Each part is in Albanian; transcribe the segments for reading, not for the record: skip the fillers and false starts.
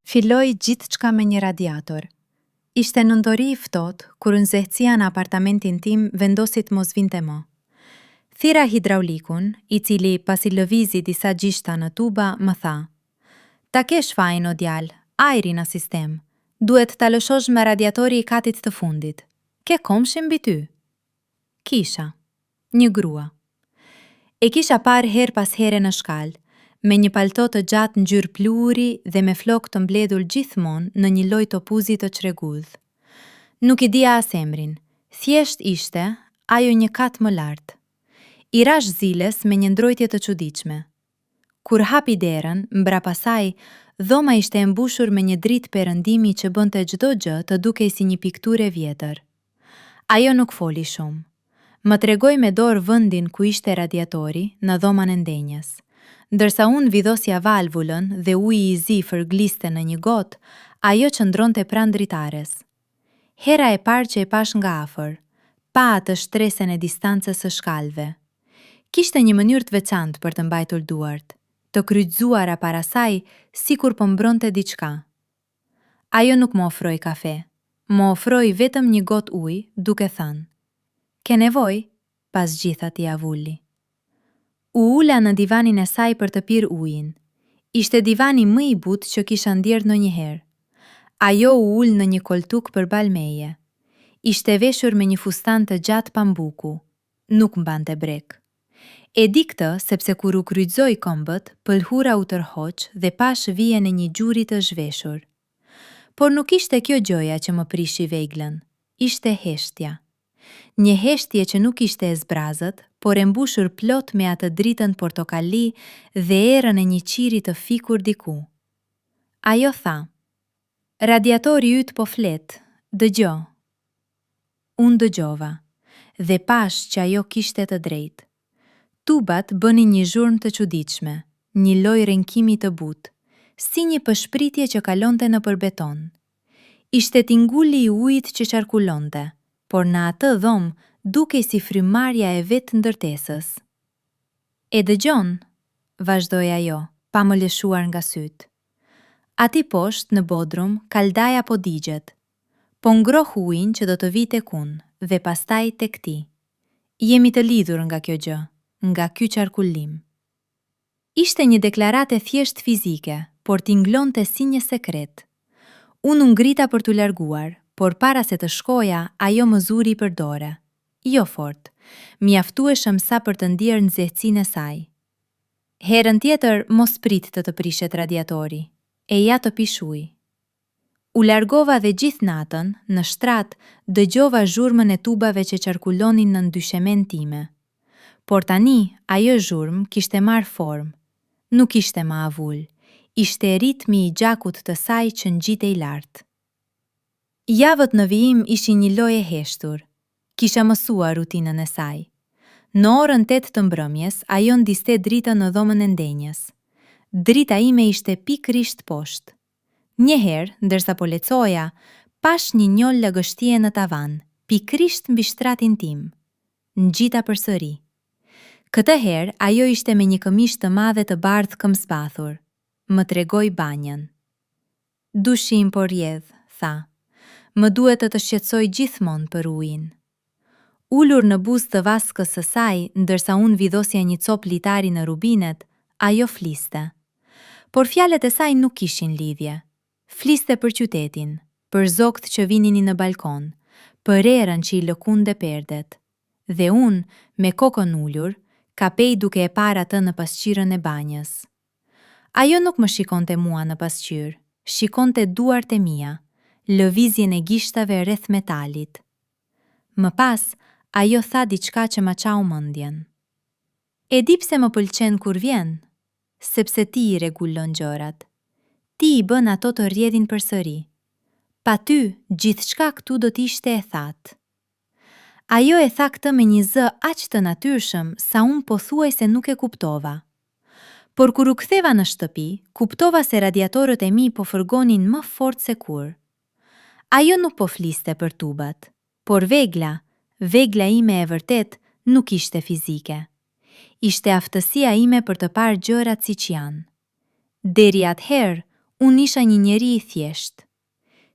Filloi gjithçka me një radiator. Ishte nëntori i ftohtë kur nxehtësia në apartamentin tim vendosi të mos vinte më. Thira hidraulikun, i cili pasi lëvizi disa gjishta në tuba, më tha: "Ta kesh fajin o djalë, ajri në sistem. Duhet ta lëshosh me radiatori i katit të fundit. Ke komshi mbi ty?" Kisha. Një grua. E kisha parë her pas here në shkallë, me një palto të gjatë ngjyrë pluhuri dhe me flokë të mbledhur gjithmonë në një lloj topuzi të çregudh. Nuk i dija as emrin, thjesht ishte ajo një kat më lart. I rash ziles me një ndrojtje të çuditshme. Kur hapi derën, mbrapa saj, dhoma ishte e mbushur me një dritë perëndimi që bënte çdo gjë të dukej si një pikturë e vjetër. Ajo nuk foli shumë. Më tregoi me dorë vendin ku ishte radiatori në dhomën e ndenjës. Ndërsa unë vidhosja valvulën dhe uji i zi fërgliste në një gotë, ajo qëndronte pranë dritares. Hera e parë që e pash nga afër, pa atë shtresen e distancës së shkallëve. Kishte një mënyrë të veçantë për të mbajtur duart, të kryqëzuara para saj sikur po mbronte diçka. Ajo nuk më ofroi kafe, më ofroi vetëm një gotë ujë, duke thënë: "Ke nevojë?" Pas gjithë atij avulli. U ula në divanin e saj për të pirë ujin. Ishte divani më i butë që kisha ndjerë ndonjëherë. Ajo u ul në një koltuk përballë meje. Ishte veshur me një fustan të gjatë pambuku. Nuk mbante brek. E di këtë sepse kur u kryqëzoi këmbët, pëlhura u tërhoq dhe pash vijen e një gjuri të zhveshur. Por nuk ishte kjo gjoja që më prishi veglën. Ishte heshtja. Një heshtje që nuk ishte e zbrazët, por e mbushur plot me atë dritën portokalli dhe erën e një qiri të fikur diku. Ajo tha: "Radiatori yt po flet, dëgjo." Unë dëgjova, dhe pash që ajo kishte të drejtë. Tubat bënin një zhurmë të çuditshme, një lloj rënkimi të butë, si një pëshpritje që kalonte nëpër beton. Ishte tingulli i ujit që qarkullonte, por në atë dhomë dukej si frymarrja e vetë ndërtesës. "E dëgjon?" vazhdoi ajo, pa më lëshuar nga sytë. "Ati poshtë në bodrum, kaldaja po digjet. Po ngroh ujin që do të vi tek unë dhe pastaj tek ti. Jemi të lidhur nga kjo gjë, nga ky qarkullim." Ishte një deklaratë thjesht fizike, por tinglonte si një sekret. Unë u ngrita për t'u larguar, por para se të shkoja, ajo më zuri për dore. Jo fort, mjaftueshëm sa për të ndier nxehtësinë e saj. "Herën tjetër mos prit të prishet radiatori, e ja të pish ujë." U largova dhe gjithë natën, në shtrat, dëgjova zhurmën e tubave që qarkullonin në ndyshemen time. Por tani, ajo zhurmë kishte marrë formë. Nuk ishte më avull, ishte ritmi i gjakut të saj që ngjitej lart. Javët në vijim ishin një lojë e heshtur. Kisha mësuar rutinën e saj. Në orën 8 të mbrëmjes, ajo ndiste dritën në dhomën e ndenjës. Drita ime ishte pikërisht poshtë. Njëherë, ndërsa po lecoja, pash një njol lagështie në tavan, pikërisht mbi shtratin tim. Ngjita përsëri. Këtë herë, ajo ishte me një këmishë të madhe të bardhë këmbëzbathur. Më tregoi banjën. "Dushim po rjedh," tha. "Më duhet të shqetësoj gjithmonë për ujin." Ulur në buzë të vaskës së saj, ndërsa unë vidhosja një copë litari në rubinet, ajo fliste. Por fjalët e saj nuk kishin lidhje. Fliste për qytetin, për zogt që vinin në balkon, për erën që i lëkunde perdet. Dhe unë, me kokën ulur, kapej duke e parë atë në pasqyrën e banjës. Ajo nuk më shikonte mua në pasqyrë, shikonte duart e mia, lëvizjen e gishtave rreth metalit. Më pas, ajo tha diçka që ma çau mendjen. "E di pse më pëlqen kur vjen? Sepse ti i rregullon gjërat. Ti i bën ato të rrjedhin përsëri. Pa ty, gjithçka këtu do t'ishte e thatë." Ajo e tha këtë me një zë aq të natyrshëm sa unë pothuajse nuk e kuptova. Por kur u ktheva në shtëpi, kuptova se radiatorët e mi po fërgonin më fort se kur. Ajo nuk po fliste për tubat, por vegla ime e vërtet nuk ishte fizike. Ishte aftësia ime për të parë gjërat siç janë. Deri atëherë, unë isha një njeri i thjeshtë.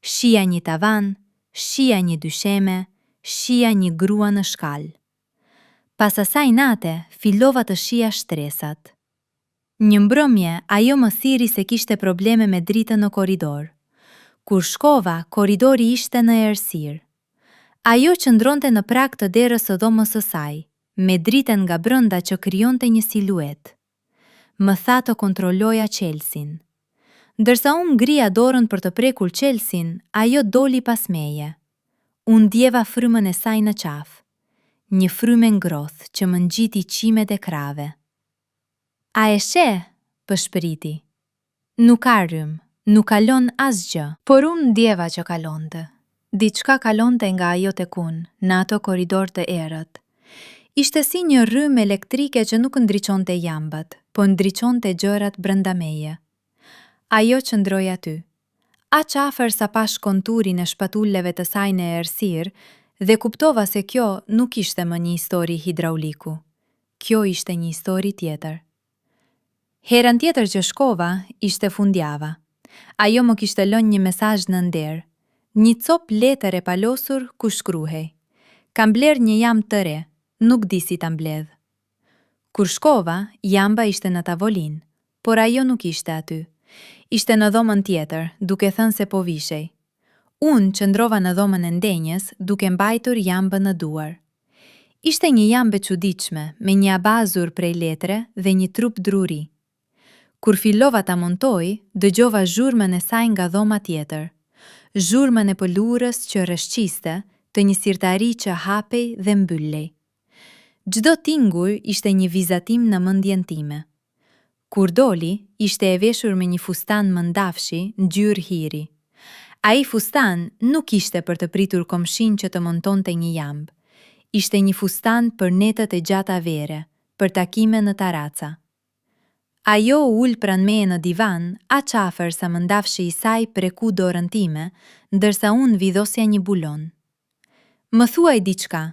Shija një tavan, shija një dysheme, shija një grua në shkallë. Pas asaj nate, fillova të shija shtresat. Një mbrëmje, ajo më thiri se kishte probleme me dritën në korridor. Kur shkova, korridori ishte në errësirë. Ajo qëndronte në prag të derës së dhomës së saj, me dritën nga brenda që krijonte një siluet. Më tha të kontrolloja qelsin. Ndërsa unë ngrija dorën për të prekur qelsin, ajo doli pas meje. Unë ndjeva frymën e saj në qafë. Një frymë ngrohtë që më ngjiti qimet e krave. A e sheh? Pëshpëriti. Nuk ka rrymë, nuk kalon asgjë, por unë ndjeva që kalonte. Diçka kalonte nga ajo tek unë, në ato korridor të errët. Ishte si një rrymë elektrike që nuk ndriçonte jambat, po ndriçonte gjërat brenda meje. Ajo qëndroi aty, aq afër sa pash konturin e shpatulleve të saj në errësirë, dhe kuptova se kjo nuk ishte më një histori hidrauliku. Kjo ishte një histori tjetër. Herën tjetër që shkova, ishte fundjava. Ajo më kishte lënë një mesazh në nder, një cop letër e palosur ku shkruhej: kam bler një jamb të re, nuk di si ta mbledh. Kur shkova, jamba ishte në tavolinë, por ajo nuk ishte aty. Ishte në dhomën tjetër, duke thënë se po vishej. Unë qëndrova në dhomën e ndenjës, duke mbajtur jambën në duar. Ishte një jambë e çuditshme, me një abazur prej letre dhe një trup druri. Kur fillova ta montoj, dëgjova zhurmën e saj nga dhoma tjetër. Zhurmën e pëlurës që rreshqiste, të një sirtari që hapej dhe mbyllej. Çdo tingull ishte një vizatim në mendjen time. Kur doli, ishte e veshur me një fustan mëndafshi ngjyrë hiri. Ai fustan nuk ishte për të pritur komshin që të montonte një jamb. Ishte një fustan për netët e gjata vere, për takime në taraca. Ajo u ul pranë meje në divan, aq afër sa mëndafshi i saj preku dorën time, ndërsa unë vidhosja një bulon. Më thuaj diçka,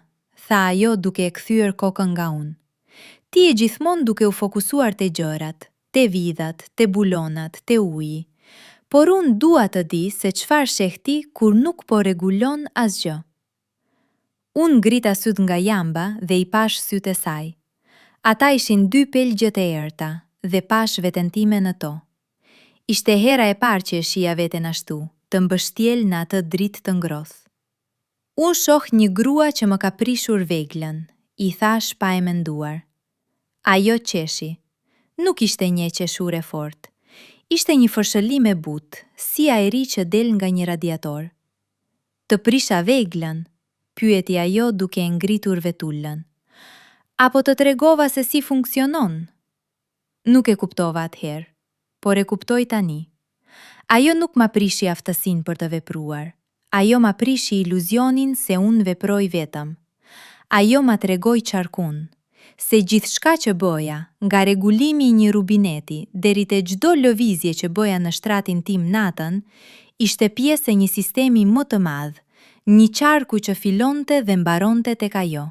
tha ajo duke e kthyer kokën nga unë. Ti je gjithmonë duke u fokusuar te gjërat, te vidhat, te bulonat, te uji. Por unë dua të di se çfarë sheh ti kur nuk po rregullon asgjë. Unë ngrita syt nga jamba dhe i pash sytë e saj. Ata ishin dy pelgje të errta dhe pash veten time në to. Ishte hera e parë që e shija veten ashtu, të mbështjel në atë dritë të ngrohtë. Unë shoh një grua që më ka prishur veglën, i thash pa e menduar. Ajo qeshi. Nuk ishte një qeshure fort. Ishte një fërshëllim e butë, si ajri që del nga një radiator. Të prisha veglën, pyeti ajo duke ngritur vetullën. Apo të tregova se si funksionon? Nuk e kuptova atëherë, por e kuptoj tani. Ajo nuk ma prishi aftësinë për të vepruar. Ajo ma prishi iluzionin se unë veproj vetëm. Ajo ma tregoj qarkun, se gjithçka që bëja, nga rregullimi i një rubineti deri te çdo lëvizje që bëja në shtratin tim natën, ishte pjesë e një sistemi më të madh, një qarku që fillonte dhe mbaronte tek ajo.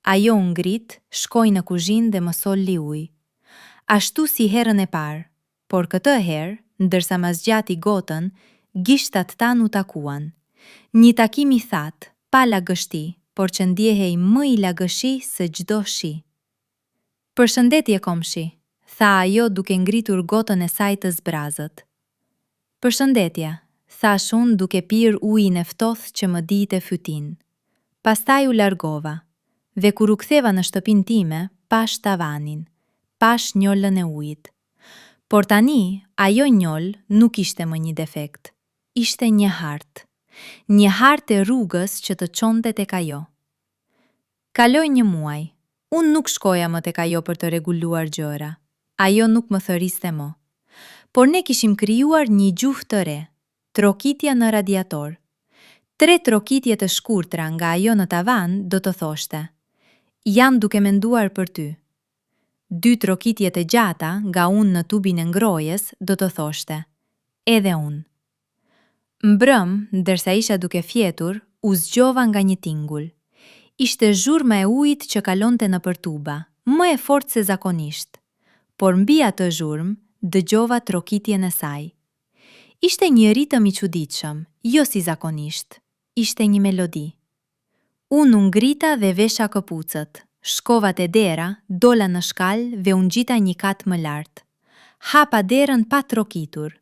Ajo u ngrit, shkoi në kuzhinë dhe më solli ujë. Ashtu si herën e parë, por këtë herë, ndërsa ma zgjati gotën, gishtat tan u takuan. Një takim i thatë, pa lagështi, por që ndjehej më i lagëshi se çdo shi. Përshëndetje komshi, tha ajo duke ngritur gotën e saj të zbrazët. Përshëndetje, thash unë duke pirë ujin e ftohtë që më dilte fytin. Pastaj u largova, dhe kur u ktheva në shtëpinë time, pash tavanin, pash njollën e ujit. Por tani, ajo njollë nuk ishte më një defekt, ishte një hartë. Një hartë e rrugës që të çonte tek ajo. Kaloi një muaj. Unë nuk shkoja më tek ajo për të rregulluar gjëra. Ajo nuk më thëriste më. Por ne kishim krijuar një gjuhë të re, trokitja në radiator. 3 trokitje të shkurtra nga ajo në tavan do të thoshte: jam duke menduar për ty. 2 trokitje të gjata nga unë në tubin e ngrojes do të thoshte: edhe unë. Mbrëm, ndërsa isha duke fjetur, u zgjova nga një tingull. Ishte zhurma e ujit që kalonte nëpër tuba, më e fortë se zakonisht, por mbi atë zhurmë dëgjova trokitjen e saj. Ishte një ritëm i çuditshëm, jo si zakonisht, ishte një melodi. Unë ngrita dhe vesha këpucët, shkova te dera, dola në shkallë dhe unë gjita një katë më lartë. Hapa derën pa trokitur.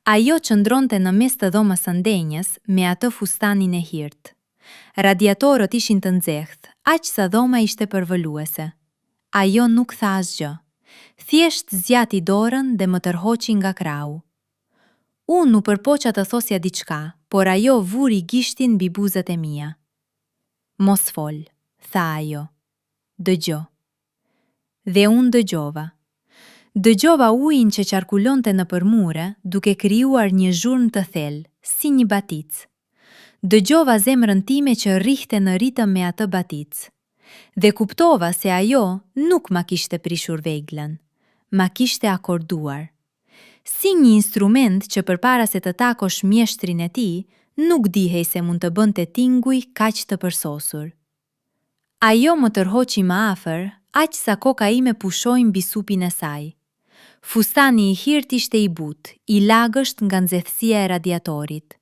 Ajo qëndronte në mes të dhomës së ndenjës me atë fustanin e hirt. Radiatorët ishin të nxehtë, aq sa dhoma ishte përvëluese. Ajo nuk tha asgjë. Thjesht zgjati dorën dhe më tërhoqi nga krau. Unë u përpoqa të thosja diçka, por ajo vuri gishtin mbi buzët e mia. Mos fol, tha ajo. Dëgjo. Dhe unë dëgjova. Dëgjova ujin që qarkulonte në përmure, duke krijuar një zhurmë të thellë, si një baticë. Dëgjova zemrën time që rrihte në ritëm me atë baticë. Dhe kuptova se ajo nuk ma kishte prishur veglën, ma kishte akorduar. Si një instrument që përpara se të takosh mjeshtrin e tij, nuk dihej se mund të bënte tinguj kaq të përsosur. Ajo më tërhoqi më afër, aq sa koka ime pushoi mbi supin e saj. Fustani i hirt ishte i butë, i lagësht nga nxehtësia e radiatorit.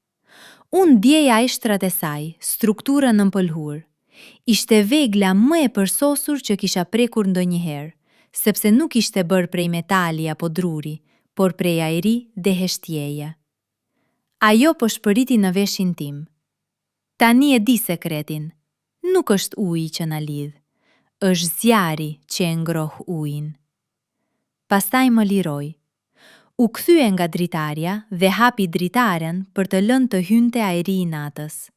Unë djeja eshtrat e saj, strukturën në pëlhur. Ishte vegla më e përsosur që kisha prekur ndonjëherë, sepse nuk ishte bërë prej metali apo druri, por prej ajri dhe heshtjeje. Ajo po shpëriti në veshin tim. Tani e di sekretin. Nuk është uji që na lidh, është zjarri që e ngroh ujin. Pastaj më liroj. U kthye nga dritarja dhe hapi dritaren për të lënë të hynte ajri i natës.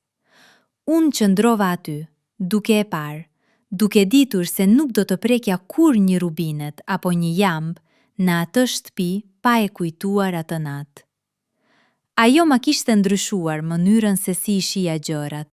Unë qëndrova aty, duke e parë, duke ditur se nuk do të prekja kur një rubinet apo një jamb në atë shtëpi pa e kujtuar atë natë. Ajo ma kishte ndryshuar mënyrën se si i shija gjërat.